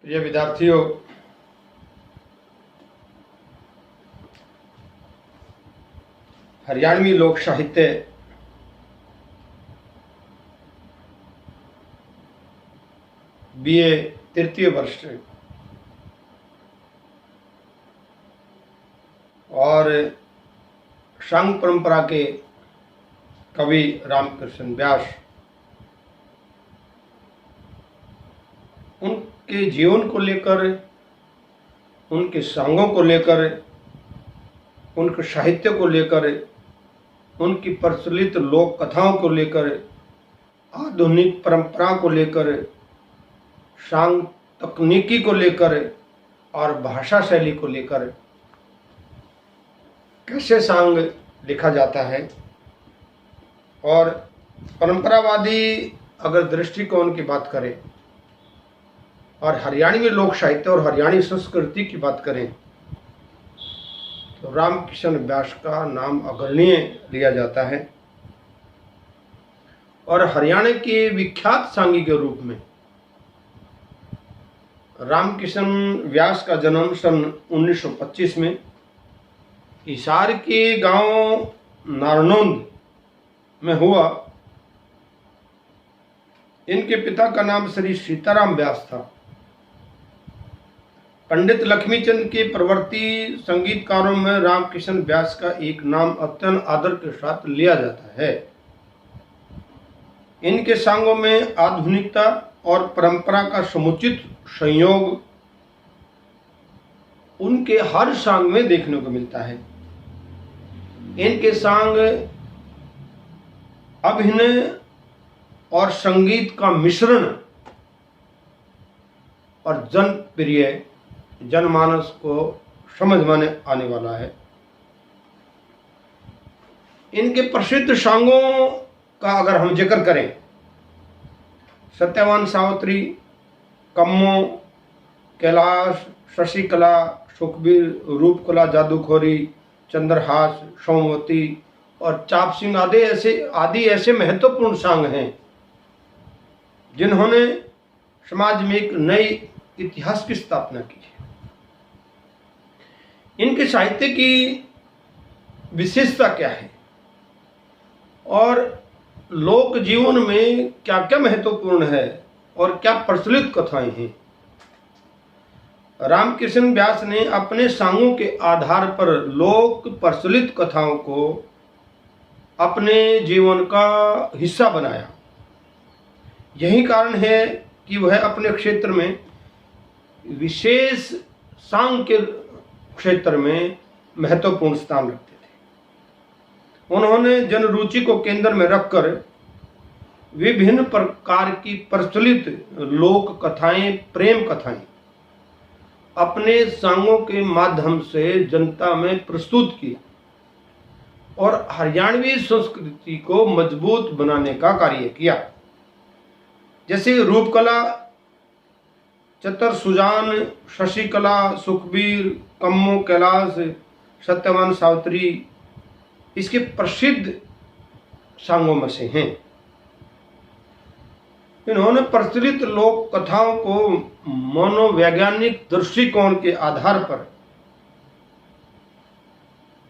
प्रिय विद्यार्थियों, हरियाणवी लोक साहित्य बीए तृतीय वर्ष और सांग परंपरा के कवि रामकृष्ण व्यास, उनके जीवन को लेकर, उनके सांगों को लेकर, उनके साहित्य को लेकर, उनकी प्रचलित लोक कथाओं को लेकर, आधुनिक परंपरा को लेकर, सांग तकनीकी को लेकर और भाषा शैली को लेकर कैसे सांग लिखा जाता है और परंपरावादी अगर दृष्टिकोण की बात करें और हरियाणवी लोक साहित्य और हरियाणवी संस्कृति की बात करें तो रामकृष्ण व्यास का नाम अग्रणीय लिया जाता है। और हरियाणा के विख्यात सांगी के रूप में रामकृष्ण व्यास का जन्म सन 1925 में हिसार के गांव नारनौंद में हुआ। इनके पिता का नाम श्री सीताराम व्यास था। पंडित लक्ष्मीचंद के प्रवर्ती संगीतकारों में रामकृष्ण व्यास का एक नाम अत्यंत आदर के साथ लिया जाता है। इनके सांगों में आधुनिकता और परंपरा का समुचित संयोग उनके हर सांग में देखने को मिलता है। इनके सांग अभिनय और संगीत का मिश्रण और जनप्रिय जनमानस को समझ में आने वाला है। इनके प्रसिद्ध सांगों का अगर हम जिक्र करें, सत्यवान सावित्री, कम्मो, कैलाश, शशिकला, सुखबीर, रूपकला, जादूखोरी, चंद्रहास, सोमवती और चाप सिंह आदि ऐसे महत्वपूर्ण सांग हैं जिन्होंने समाज में एक नई इतिहास की स्थापना की है। इनके साहित्य की विशेषता क्या है और लोक जीवन में क्या क्या महत्वपूर्ण है और क्या प्रचलित कथाएं हैं। रामकृष्ण व्यास ने अपने सांगों के आधार पर लोक प्रचलित कथाओं को अपने जीवन का हिस्सा बनाया। यही कारण है कि वह अपने क्षेत्र में विशेष सांग के क्षेत्र में महत्वपूर्ण स्थान रखते थे। उन्होंने जनरुचि को केंद्र में रखकर विभिन्न प्रकार की प्रचलित लोक कथाएं, प्रेम कथाएं अपने सांगों के माध्यम से जनता में प्रस्तुत किया और हरियाणवी संस्कृति को मजबूत बनाने का कार्य किया। जैसे रूपकला, चतर सुजान, शशिकला, सुखबीर, कम्मो, कैलाश, सत्यवान सावित्री इसके प्रसिद्ध सांगों में से हैं। इन्होंने प्रचलित लोक कथाओं को मनोवैज्ञानिक दृष्टिकोण के आधार पर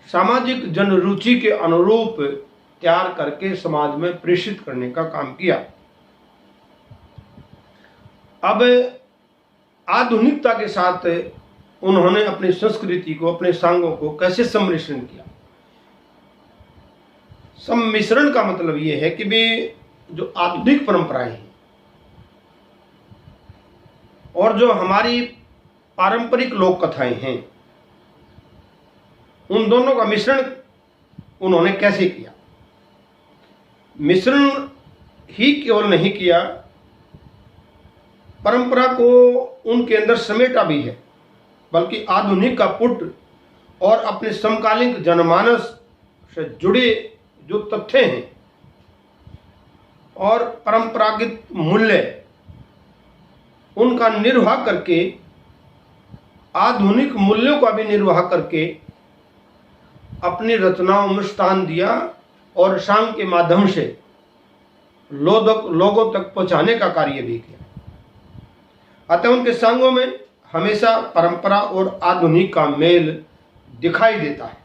सामाजिक जनरुचि के अनुरूप तैयार करके समाज में प्रेषित करने का काम किया। अब आधुनिकता के साथ उन्होंने अपनी संस्कृति को, अपने सांगों को कैसे सम्मिश्रण किया। सम्मिश्रण का मतलब यह है कि वे जो आधुनिक परंपराएं हैं और जो हमारी पारंपरिक लोक कथाएं हैं, उन दोनों का मिश्रण उन्होंने कैसे किया। मिश्रण ही केवल नहीं किया, परंपरा को उनके अंदर समेटा भी है, बल्कि आधुनिक का पुट और अपने समकालीन जनमानस से जुड़े जो तथ्य हैं और परंपरागत मूल्य, उनका निर्वाह करके, आधुनिक मूल्यों का भी निर्वाह करके अपनी रचनाओं में स्थान दिया और सांग के माध्यम से लोगों तक पहुंचाने का कार्य भी किया। अतः उनके सांगों में हमेशा परंपरा और आधुनिक का मेल दिखाई देता है।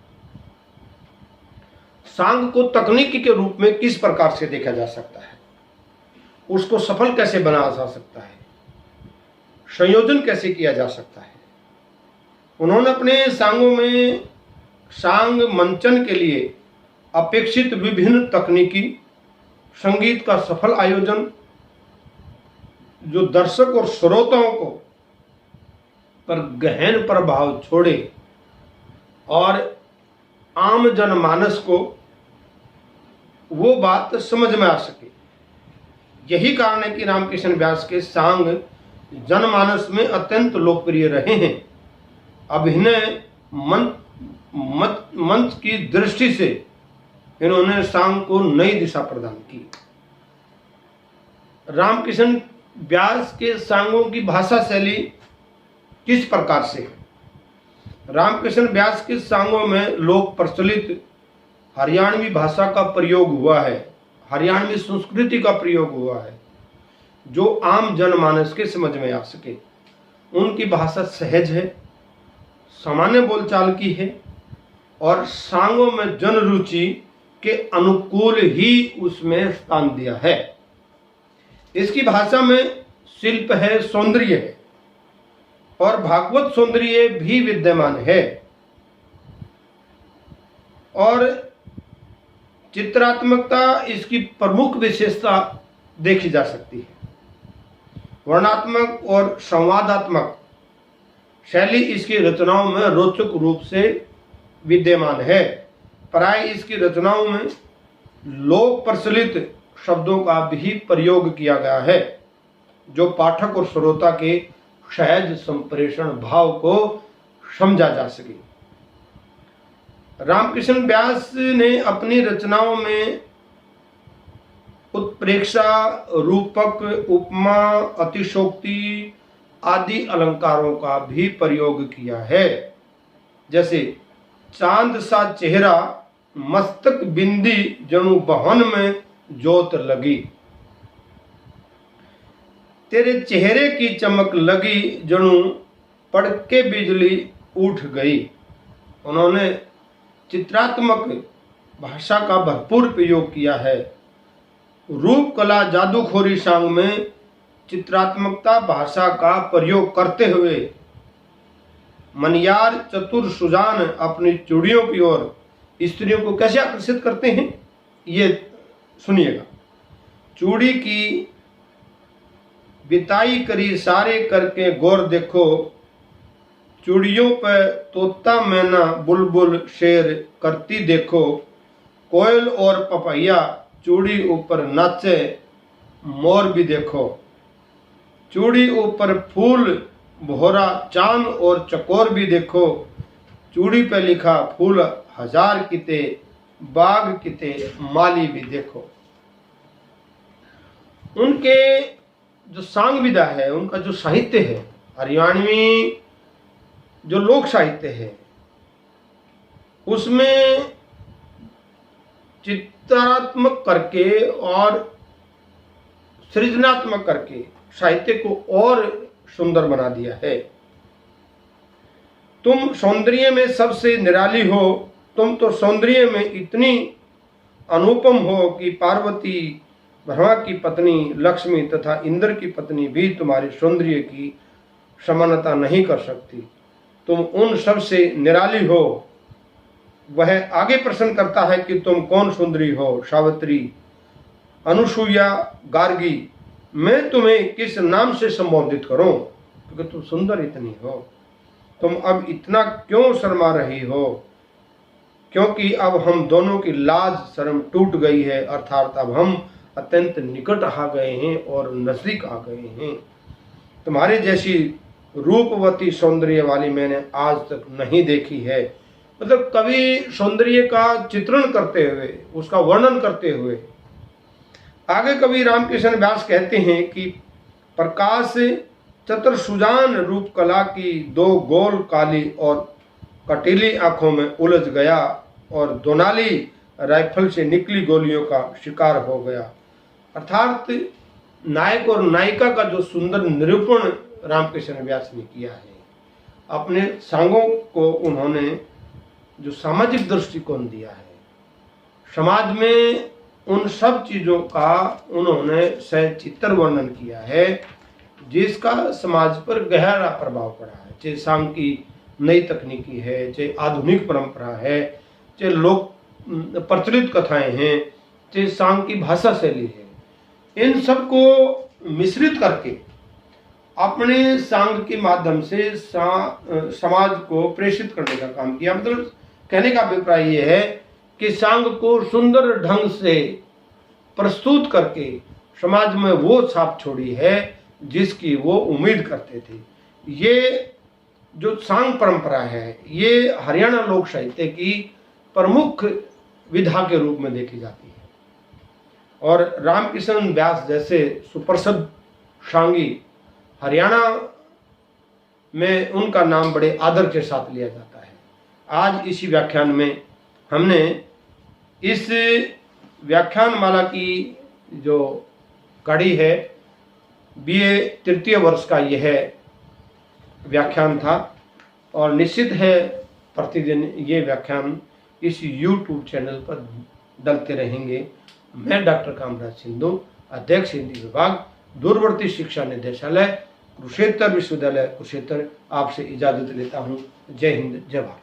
सांग को तकनीकी के रूप में किस प्रकार से देखा जा सकता है, उसको सफल कैसे बनाया जा सकता है, संयोजन कैसे किया जा सकता है। उन्होंने अपने सांगों में सांग मंचन के लिए अपेक्षित विभिन्न तकनीकी, संगीत का सफल आयोजन जो दर्शक और श्रोताओं को पर गहन प्रभाव छोड़े और आम जनमानस को वो बात समझ में आ सके। यही कारण है कि रामकृष्ण व्यास के सांग जनमानस में अत्यंत लोकप्रिय रहे हैं। अभिनय मंच की दृष्टि से इन्होंने सांग को नई दिशा प्रदान की। रामकृष्ण व्यास के सांगों की भाषा शैली किस प्रकार से है? रामकृष्ण व्यास के सांगों में लोक प्रचलित हरियाणवी भाषा का प्रयोग हुआ है, हरियाणवी संस्कृति का प्रयोग हुआ है, जो आम जनमानस के समझ में आ सके। उनकी भाषा सहज है, सामान्य बोलचाल की है और सांगों में जन रुचि के अनुकूल ही उसमें स्थान दिया है। इसकी भाषा में शिल्प है, सौंदर्य है और भागवत सौंदर्य भी विद्यमान है और चित्रात्मकता इसकी प्रमुख विशेषता देखी जा सकती है। वर्णात्मक और संवादात्मक शैली इसकी रचनाओं में रोचक रूप से विद्यमान है। प्राय इसकी रचनाओं में लोक प्रचलित शब्दों का भी प्रयोग किया गया है, जो पाठक और श्रोता के सहज संप्रेषण भाव को समझा जा सके। रामकृष्ण व्यास ने अपनी रचनाओं में उत्प्रेक्षा, रूपक, उपमा, अतिशोक्ति आदि अलंकारों का भी प्रयोग किया है। जैसे चांद सा चेहरा, मस्तक बिंदी जणु बहन में जोत लगी, तेरे चेहरे की चमक लगी जणु पड़के बिजली उठ गई। उन्होंने चित्रात्मक भाषा का भरपूर प्रयोग किया है। रूप कला जादूखोरी सांग में चित्रात्मकता भाषा का प्रयोग करते हुए मनियार चतुर सुजान अपनी चूड़ियों की ओर स्त्रियों को कैसे आकर्षित करते हैं, ये सुनिएगा। चूड़ी की बिताई करी सारे करके गौर देखो, चूड़ियों पर तोता मैना बुलबुल शेर करती देखो, कोयल और पपैया चूड़ी ऊपर नाचे मोर भी देखो, चूड़ी ऊपर फूल भोरा चांद और चकोर भी देखो, चूड़ी पे लिखा फूल हजार किते बाग किते माली भी देखो। उनके जो सांग विधा है, उनका जो साहित्य है, हरियाणवी जो लोक साहित्य है, उसमें चित्रात्मक करके और सृजनात्मक करके साहित्य को और सुंदर बना दिया है। तुम सौंदर्य में सबसे निराली हो, तुम तो सौंदर्य में इतनी अनुपम हो कि पार्वती, ब्रह्मा की पत्नी लक्ष्मी तथा इंद्र की पत्नी भी तुम्हारे सौंदर्य की समानता नहीं कर सकती। तुम उन सब से निराली हो। वह आगे प्रश्न करता है कि तुम कौन सुंदरी हो, सावित्री, अनुसुईया, गार्गी, मैं तुम्हें किस नाम से संबोधित करूं, क्योंकि तुम सुंदर इतनी हो। तुम अब इतना क्यों शर्मा रही हो, क्योंकि अब हम दोनों की लाज शर्म टूट गई है, अर्थात अब हम अत्यंत निकट आ गए हैं और नजदीक आ गए हैं। तुम्हारे जैसी रूपवती सौंदर्य वाली मैंने आज तक नहीं देखी है। मतलब कवि सौंदर्य का चित्रण करते हुए, उसका वर्णन करते हुए आगे कवि रामकृष्ण व्यास कहते हैं कि प्रकाश चतुर सुजान रूप कला की दो गोल काली और कटीली आंखों में उलझ गया और दोनाली राइफल से निकली गोलियों का शिकार हो गया। अर्थात नायक और नायिका का जो सुंदर निरूपण रामकृष्ण व्यास ने किया है। अपने सांगों को उन्होंने जो सामाजिक दृष्टिकोण दिया है, समाज में उन सब चीज़ों का उन्होंने सचित्र वर्णन किया है जिसका समाज पर गहरा प्रभाव पड़ा है। चाहे सांग की नई तकनीकी है, चाहे आधुनिक परंपरा है, चाहे लोक प्रचलित कथाएं हैं, चाहे सांग की भाषा शैली है, इन सब को मिश्रित करके अपने सांग के माध्यम से समाज को प्रेषित करने का काम किया। मतलब कहने का अभिप्राय ये है कि सांग को सुंदर ढंग से प्रस्तुत करके समाज में वो छाप छोड़ी है जिसकी वो उम्मीद करते थे। ये जो सांग परंपरा है ये हरियाणा लोक साहित्य की प्रमुख विधा के रूप में देखी जाती है और रामकृष्ण व्यास जैसे सुप्रसिद्ध सांगी हरियाणा में उनका नाम बड़े आदर के साथ लिया जाता है। आज इसी व्याख्यान में हमने इस व्याख्यान माला की जो कड़ी है, बीए तृतीय वर्ष का यह व्याख्यान था और निश्चित है प्रतिदिन ये व्याख्यान इस YouTube चैनल पर डलते रहेंगे। मैं डॉक्टर कामराज सिंधु, अध्यक्ष हिंदी विभाग, दूरवर्ती शिक्षा निदेशालय, कुरुक्षेत्र विश्वविद्यालय कुरुक्षेत्र, आपसे इजाजत लेता हूँ। जय हिंद, जय भारत।